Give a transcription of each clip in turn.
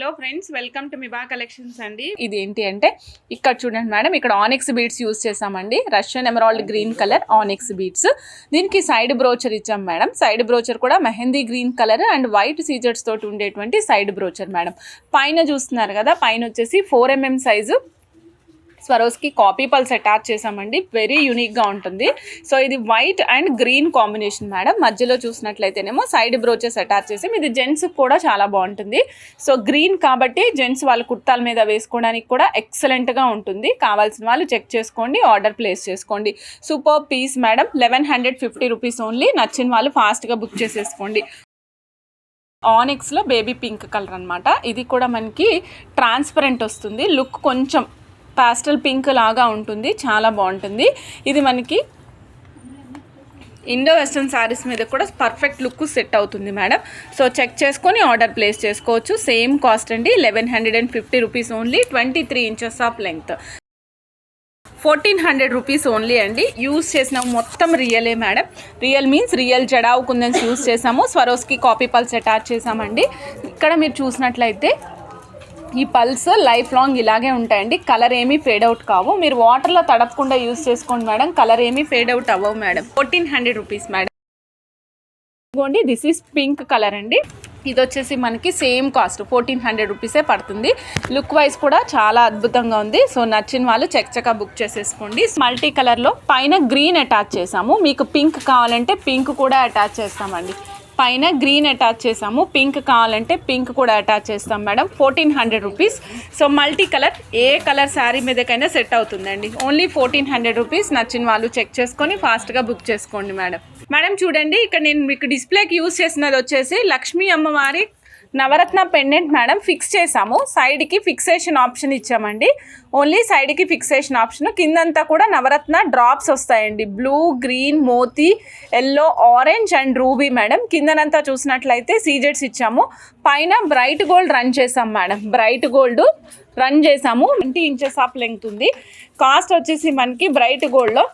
Hello friends, welcome to Miba collections అండి. ఇది ఏంటి అంటే ఇక్కడ చూడండి మేడం, ఇక్కడ ఆనిక్స్ బీడ్స్ యూజ్ చేసామండి. Russian emerald green colour onyx beads. దీనికి సైడ్ బ్రోచర్ ఇచ్చాం మేడం. సైడ్ బ్రోచర్ కూడా mehndi green colour and white సీజర్స్ తోటి ఉండేటువంటి సైడ్ బ్రోచర్ మేడం. పైన చూస్తున్నారు కదా, పైన వచ్చేసి 4mm size Swarovski copy pulse attach చేసామండి. వెరీ యూనిక్గా ఉంటుంది. సో ఇది white and green combination madam. మధ్యలో చూసినట్లయితేనేమో సైడ్ బ్రోచెస్ అటాచ్ చేసి, ఇది జెంట్స్ కూడా చాలా బాగుంటుంది. సో గ్రీన్ కాబట్టి జెంట్స్ వాళ్ళ కుర్తాల మీద వేసుకోవడానికి కూడా ఎక్సలెంట్గా ఉంటుంది. కావాల్సిన వాళ్ళు చెక్ చేసుకోండి, ఆర్డర్ ప్లేస్ చేసుకోండి. Super piece madam. 1150 rupees only. నచ్చిన వాళ్ళు ఫాస్ట్గా బుక్ చేసేసుకోండి. ఆనిక్స్లో బేబీ పింక్ కలర్ అనమాట. ఇది కూడా మనకి ట్రాన్స్పరెంట్ వస్తుంది. లుక్ కొంచెం పాస్టల్ పింక్ లాగా ఉంటుంది, చాలా బాగుంటుంది. ఇది మనకి ఇండో వెస్ట్రన్ శారీస్ మీద కూడా పర్ఫెక్ట్ లుక్ సెట్ అవుతుంది మేడం. సో చెక్ చేసుకొని ఆర్డర్ ప్లేస్ చేసుకోవచ్చు. సేమ్ కాస్ట్ అండి, 1150 rupees only. 23 inches of length, 1400 rupees only అండి. యూజ్ చేసిన మొత్తం రియలే madam. Real means real jadau కుందన్స్ యూజ్ చేసాము. స్వరోస్కి కాపీ పల్స్ అటాచ్ చేసామండి. ఇక్కడ మీరు చూసినట్లయితే ఈ పల్స్ లైఫ్ లాంగ్ ఇలాగే ఉంటాయండి. కలర్ ఏమీ ఫేడ్ అవుట్ కావు. మీరు వాటర్లో తడపకుండా యూజ్ చేసుకోండి మేడం. కలర్ ఏమీ ఫేడ్ అవుట్ అవ్వవు మేడం. 1400 rupees madam. ఇదిగోండి, దిస్ ఈస్ పింక్ కలర్ అండి. ఇది వచ్చేసి మనకి సేమ్ కాస్ట్ 1400 రూపీసే పడుతుంది. లుక్ వైజ్ కూడా చాలా అద్భుతంగా ఉంది. సో నచ్చిన వాళ్ళు చక్కగా బుక్ చేసేసుకోండి. మల్టీ కలర్లో పైన గ్రీన్ అటాచ్ చేసాము. మీకు పింక్ కావాలంటే పింక్ కూడా అటాచ్ చేస్తామండి. పైన గ్రీన్ అటాచ్ చేసాము, పింక్ కావాలంటే పింక్ కూడా అటాచ్ చేస్తాం madam. 1400 rupees. So multi colour, ఏ కలర్ శారీ మీదకైనా సెట్ అవుతుందండి. Only 1400 rupees. నచ్చిన వాళ్ళు చెక్ చేసుకొని ఫాస్ట్గా బుక్ చేసుకోండి మేడం. మేడం చూడండి, ఇక్కడ నేను మీకు డిస్ప్లేకి యూజ్ చేసినది వచ్చేసి లక్ష్మీ అమ్మవారి నవరత్న పెండెంట్ మేడం. ఫిక్స్ చేసాము. సైడ్కి ఫిక్సేషన్ ఆప్షన్ ఇచ్చామండి. ఓన్లీ సైడ్కి ఫిక్సేషన్ ఆప్షన్. కిందంతా కూడా నవరత్న డ్రాప్స్ వస్తాయండి. బ్లూ, గ్రీన్, మోతీ, yellow, orange and ruby madam. కిందనంతా చూసినట్లయితే సీజెట్స్ ఇచ్చాము. పైన బ్రైట్ గోల్డ్ రన్ చేసాం మేడం. బ్రైట్ గోల్డ్ రన్ చేసాము. 20 ఇంచెస్ ఆఫ్ లెంగ్త్ ఉంది. కాస్ట్ వచ్చేసి మనకి బ్రైట్ గోల్డ్లో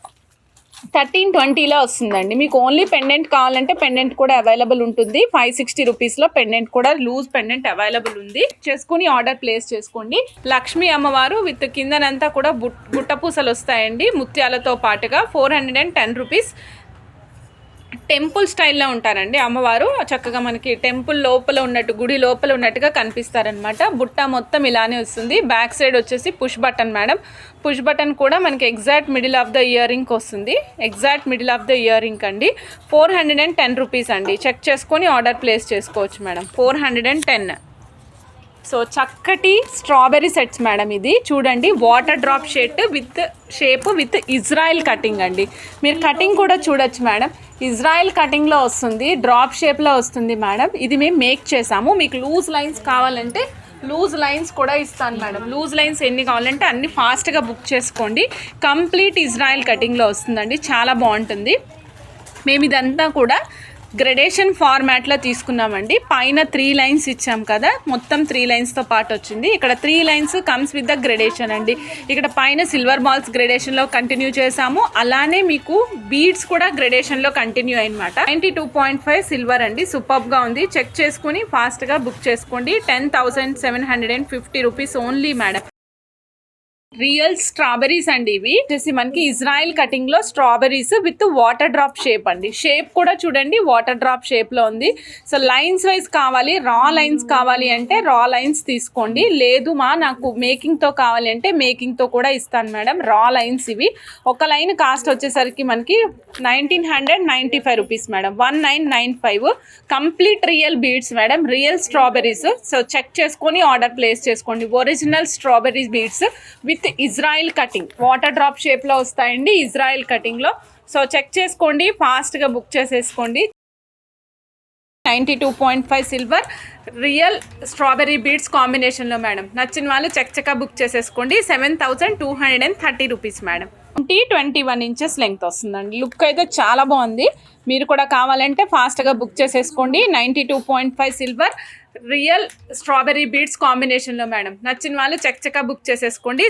1320లో వస్తుందండి. మీకు ఓన్లీ పెండెంట్ కావాలంటే పెండెంట్ కూడా అవైలబుల్ ఉంటుంది. 560 రూపీస్లో పెండెంట్ కూడా లూజ్ పెండెంట్ అవైలబుల్ ఉంది. చేసుకుని ఆర్డర్ ప్లేస్ చేసుకోండి. లక్ష్మీ అమ్మవారు విత్ కిందనంతా కూడా బుట్టపూసలు వస్తాయండి ముత్యాలతో పాటుగా. 410 రూపీస్. టెంపుల్ స్టైల్లో ఉంటారండి అమ్మవారు. చక్కగా మనకి టెంపుల్ లోపల ఉన్నట్టు, గుడి లోపల ఉన్నట్టుగా కనిపిస్తారనమాట. బుట్ట మొత్తం ఇలానే వస్తుంది. బ్యాక్ సైడ్ వచ్చేసి push button madam. Push button కూడా మనకి exact middle of the earring వస్తుంది. Exact middle of the earring అండి. 410 రూపీస్ అండి. చెక్ చేసుకొని ఆర్డర్ ప్లేస్ చేసుకోవచ్చు మేడం. 410. సో చక్కటి స్ట్రాబెర్రీ సెట్స్ మేడం. ఇది చూడండి, water drop shape with Israel cutting అండి. మీరు కటింగ్ కూడా చూడొచ్చు మేడం. ఇజ్రాయిల్ కటింగ్లో వస్తుంది, డ్రాప్ షేప్లో వస్తుంది మేడం. ఇది మేము మేక్ చేసాము. మీకు లూజ్ లైన్స్ కావాలంటే లూజ్ లైన్స్ కూడా ఇస్తాను మేడం. లూజ్ లైన్స్ ఎన్ని కావాలంటే అన్ని ఫాస్ట్గా బుక్ చేసుకోండి. కంప్లీట్ ఇజ్రాయిల్ కటింగ్లో వస్తుందండి. చాలా బాగుంటుంది. మేము ఇదంతా కూడా గ్రెడేషన్ ఫార్మాట్లో తీసుకున్నామండి. పైన 3 లైన్స్ ఇచ్చాం కదా, మొత్తం 3 లైన్స్తో పాటు వచ్చింది. ఇక్కడ 3 lines comes with the gradation అండి. ఇక్కడ పైన సిల్వర్ బాల్స్ గ్రెడేషన్లో కంటిన్యూ చేసాము. అలానే మీకు బీడ్స్ కూడా గ్రెడేషన్లో కంటిన్యూ అయ్యమాట. 92.5 సిల్వర్ అండి. సూపర్గా ఉంది. చెక్ చేసుకుని ఫాస్ట్గా బుక్ చేసుకోండి. 10,750 rupees only madam. Real strawberries అండి. ఇవి వచ్చేసి మనకి ఇజ్రాయిల్ కటింగ్ లో strawberries with water drop shape అండి. షేప్ కూడా చూడండి, వాటర్ డ్రాప్ షేప్ లో ఉంది. సో లైన్స్ వైజ్ కావాలి, రా లైన్స్ కావాలి అంటే రా లైన్స్ తీసుకోండి. లేదు నాకు మేకింగ్ తో కావాలి అంటే మేకింగ్ తో కూడా ఇస్తాను మేడం. రా లైన్స్ ఇవి. ఒక లైన్ కాస్ట్ వచ్చేసరికి మనకి 1995 rupees madam. 1995. Complete real beads madam. Real strawberries. So check చేసుకొని ఆర్డర్ ప్లేస్ చేసుకోండి. Original strawberry beads with Israel cutting. Water drop షేప్లో వస్తాయండి ఇజ్రాయిల్ కటింగ్లో. సో చెక్ చేసుకోండి, ఫాస్ట్గా బుక్ చేసేసుకోండి. 92.5 సిల్వర్ రియల్ స్ట్రాబెరీ బీడ్స్ కాంబినేషన్లో మేడం. నచ్చిన వాళ్ళు చక్కగా బుక్ చేసేసుకోండి. 7,230 రూపీస్ మేడం. 21 ఇంచెస్ లెంగ్త్ వస్తుందండి. లుక్ అయితే చాలా బాగుంది. మీరు కూడా కావాలంటే ఫాస్ట్గా బుక్ చేసేసుకోండి. 92.5 సిల్వర్ రియల్ స్ట్రాబెరీ బీడ్స్ కాంబినేషన్లో మేడం. నచ్చిన వాళ్ళు చక్కగా బుక్ చేసేసుకోండి.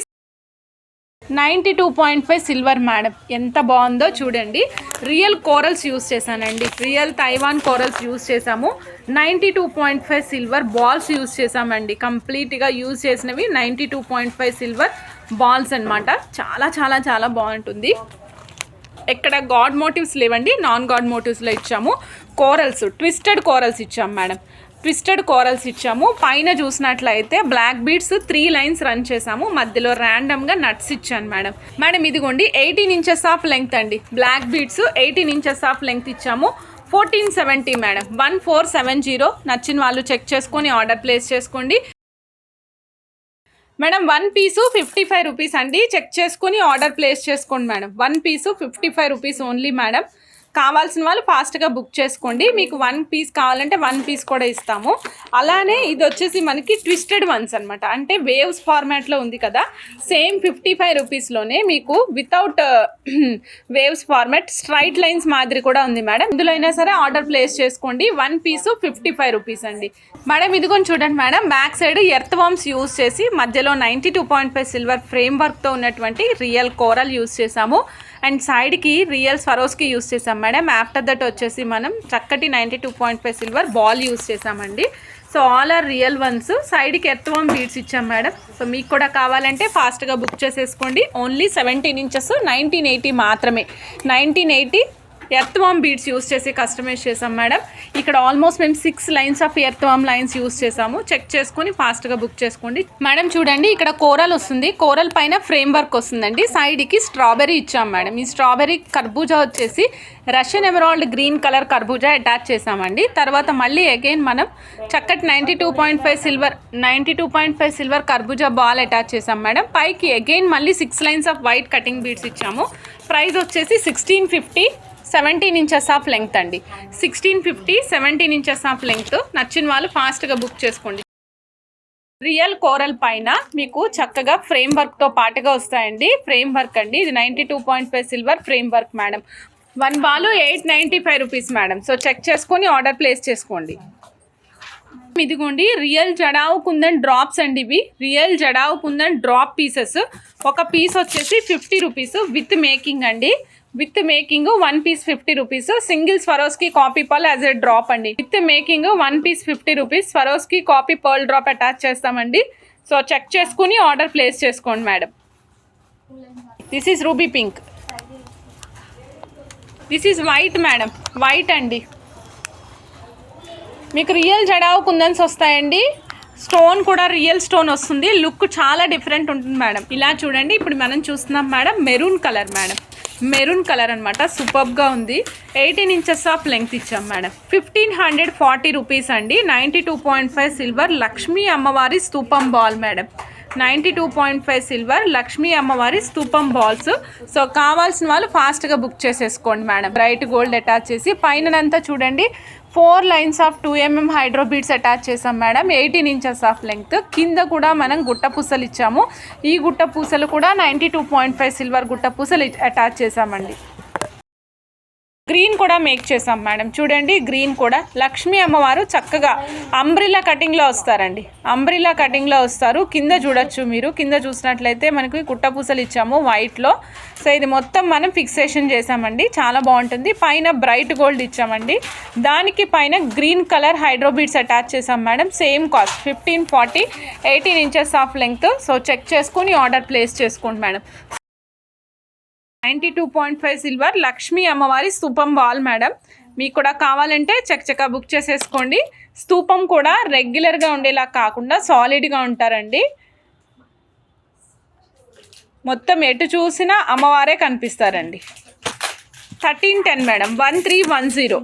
92.5 సిల్వర్ మేడం. ఎంత బాగుందో చూడండి. రియల్ కోరల్స్ యూస్ చేశానండి, రియల్ తైవాన్ కోరల్స్ యూస్ చేసాము. 92.5 సిల్వర్ బాల్స్ యూస్ చేసామండి. కంప్లీట్గా యూజ్ చేసినవి 92.5 సిల్వర్ బాల్స్ అనమాట. చాలా చాలా చాలా బాగుంటుంది. ఎక్కడ గాడ్ మోటివ్స్ లేవండి, నాన్ గాడ్ మోటివ్స్లో ఇచ్చాము. కోరల్స్, ట్విస్టెడ్ కోరల్స్ ఇచ్చాము మేడం, ట్విస్టెడ్ కోరల్స్ ఇచ్చాము. పైన చూసినట్లయితే బ్లాక్ బీడ్స్ 3 లైన్స్ రన్ చేసాము. మధ్యలో ర్యాండమ్గా నట్స్ ఇచ్చాను మేడం. మేడం ఇదిగోండి 18 ఇంచెస్ ఆఫ్ లెంగ్త్ అండి. Black beads 18 inches of length ఇచ్చాము. 1470 మేడం, 1470. నచ్చిన వాళ్ళు చెక్ చేసుకొని ఆర్డర్ ప్లేస్ చేసుకోండి మేడం. 1 పీసు 55 రూపీస్ అండి. చెక్ చేసుకుని ఆర్డర్ ప్లేస్ చేసుకోండి madam. 1 piece 55 rupees only madam. కావాల్సిన వాళ్ళు ఫాస్ట్గా బుక్ చేసుకోండి. మీకు 1 పీస్ కావాలంటే 1 పీస్ కూడా ఇస్తాము. అలానే ఇది వచ్చేసి మనకి ట్విస్టెడ్ వన్స్ అనమాట. అంటే వేవ్స్ ఫార్మాట్లో ఉంది కదా, సేమ్ 55 రూపీస్లోనే మీకు without waves format straight lines మాదిరి కూడా ఉంది మేడం. ఇందులో అయినా సరే ఆర్డర్ ప్లేస్ చేసుకోండి. 1 పీసు 55 రూపీస్ అండి మేడం. ఇదిగోని చూడండి madam, back side earthworms use చేసి మధ్యలో 92.5 సిల్వర్ ఫ్రేమ్ వర్క్తో ఉన్నటువంటి రియల్ కోరల్ యూస్ చేసాము. అండ్ సైడ్కి రియల్ స్వరోస్కి యూస్ చేసాం మేడం. ఆఫ్టర్ దట్ వచ్చేసి మనం చక్కటి 92.5 సిల్వర్ బాల్ యూస్ చేసామండి. So all are real ones. సైడ్కి ఎర్త్వామ్ బీడ్స్ ఇచ్చాం మేడం. సో మీకు కూడా కావాలంటే ఫాస్ట్గా బుక్ చేసేసుకోండి. ఓన్లీ 17 ఇంచెస్ 1980 మాత్రమే. 1980 ఎర్త్వామ్ బీడ్స్ యూస్ చేసి కస్టమైజ్ చేసాం మేడం. ఇక్కడ ఆల్మోస్ట్ మేము 6 లైన్స్ ఆఫ్ ఎర్త్వామ్ లైన్స్ యూస్ చేసాము. చెక్ చేసుకొని ఫాస్ట్గా బుక్ చేసుకోండి మేడం. చూడండి ఇక్కడ కోరల్ వస్తుంది, కోరల్ పైన ఫ్రేమ్ వర్క్ వస్తుందండి. సైడ్కి స్ట్రాబెర్రీ ఇచ్చాం మేడం. ఈ స్ట్రాబెర్రీ కర్బూజా వచ్చేసి రష్యన్ ఎమరాల్డ్ గ్రీన్ కలర్ కర్బూజా అటాచ్ చేసామండి. తర్వాత మళ్ళీ అగైన్ మనం చక్కటి 92.5 సిల్వర్ కర్బూజా బాల్ అటాచ్ చేసాం మేడం. పైకి అగైన్ మళ్ళీ 6 lines off white cutting beads ఇచ్చాము. ప్రైస్ వచ్చేసి 1650, 17 ఇంచెస్ ఆఫ్ లెంగ్త్ అండి. 1650, 17 ఇంచెస్ ఆఫ్ లెంగ్త్. నచ్చిన వాళ్ళు ఫాస్ట్గా బుక్ చేసుకోండి. రియల్ కోరల్ పైన మీకు చక్కగా ఫ్రేమ్ వర్క్తో పాటుగా వస్తాయండి. ఫ్రేమ్ వర్క్ అండి. ఇది 92.5 సిల్వర్ ఫ్రేమ్ వర్క్ మేడం. 1 బాలు 895 రూపీస్ మేడం. సో చెక్ చేసుకొని ఆర్డర్ ప్లేస్ చేసుకోండి. ఇదిగోండి రియల్ జడావు కుందన్ డ్రాప్స్ అండి. ఇవి real jadau kundan drop pieces. ఒక పీస్ వచ్చేసి 50 రూపీస్ విత్ మేకింగ్ అండి. With making 1 piece 50 rupees. Single Swarovski copy pearl as a drop అండి. With making 1 piece 50 rupees. Swarovski copy pearl drop attach చేస్తామండి. So check చేసుకుని order place చేసుకోండి madam. This is ruby pink, this is white madam. White అండి. మీకు real jadau కుందన్స్ వస్తాయండి. Stone కూడా real stone వస్తుంది. Look చాలా డిఫరెంట్ ఉంటుంది మేడం. ఇలా చూడండి, ఇప్పుడు మనం చూస్తున్నాం madam maroon colour madam. Maroon colour అనమాట. సూపర్గా ఉంది. 18 ఇంచెస్ ఆఫ్ లెంగ్త్ ఇచ్చాం మేడం. 1540 రూపీస్ అండి. 92.5 సిల్వర్ లక్ష్మీ అమ్మవారి స్తూపం బాల్ మేడం. 92.5 సిల్వర్ లక్ష్మీ అమ్మవారి స్తూపం బాల్స్. సో కావాల్సిన వాళ్ళు ఫాస్ట్గా బుక్ చేసేసుకోండి మేడం. బ్రైట్ గోల్డ్ అటాచ్ చేసి పైనంతా చూడండి 4 lines of 2 mm hydro beads attach చేసాం మేడం. 18 inches of length. కింద కూడా మనం గుట్ట పూసలు ఇచ్చాము. ఈ గుట్ట పూసలు కూడా 92.5 సిల్వర్ గుట్ట పూసలు అటాచ్ చేసామండి. గ్రీన్ కూడా మేక్ చేసాం మేడం. చూడండి గ్రీన్ కూడా లక్ష్మీ అమ్మవారు చక్కగా అంబ్రిల్లా కటింగ్లో వస్తారండి. అంబ్రిల్లా కటింగ్లో వస్తారు. కింద చూడొచ్చు మీరు. కింద చూసినట్లయితే మనకి కుట్టపూసలు ఇచ్చాము వైట్లో. సో ఇది మొత్తం మనం ఫిక్సేషన్ చేసామండి. చాలా బాగుంటుంది. పైన బ్రైట్ గోల్డ్ ఇచ్చామండి. దానికి పైన green colour hydro beads attach చేసాం madam. Same cost 1540, 18 inches of length. So check చేసుకుని ఆర్డర్ ప్లేస్ చేసుకోండి మేడం. 92.5 సిల్వర్ లక్ష్మీ అమ్మవారి స్తూపం బాల్ మేడం. మీకు కూడా కావాలంటే చక్కగా బుక్ చేసేసుకోండి. స్తూపం కూడా రెగ్యులర్గా ఉండేలా కాకుండా సాలిడ్గా ఉంటారండి. మొత్తం ఎటు చూసినా అమ్మవారే కనిపిస్తారండి. 1310 మేడం. 1310.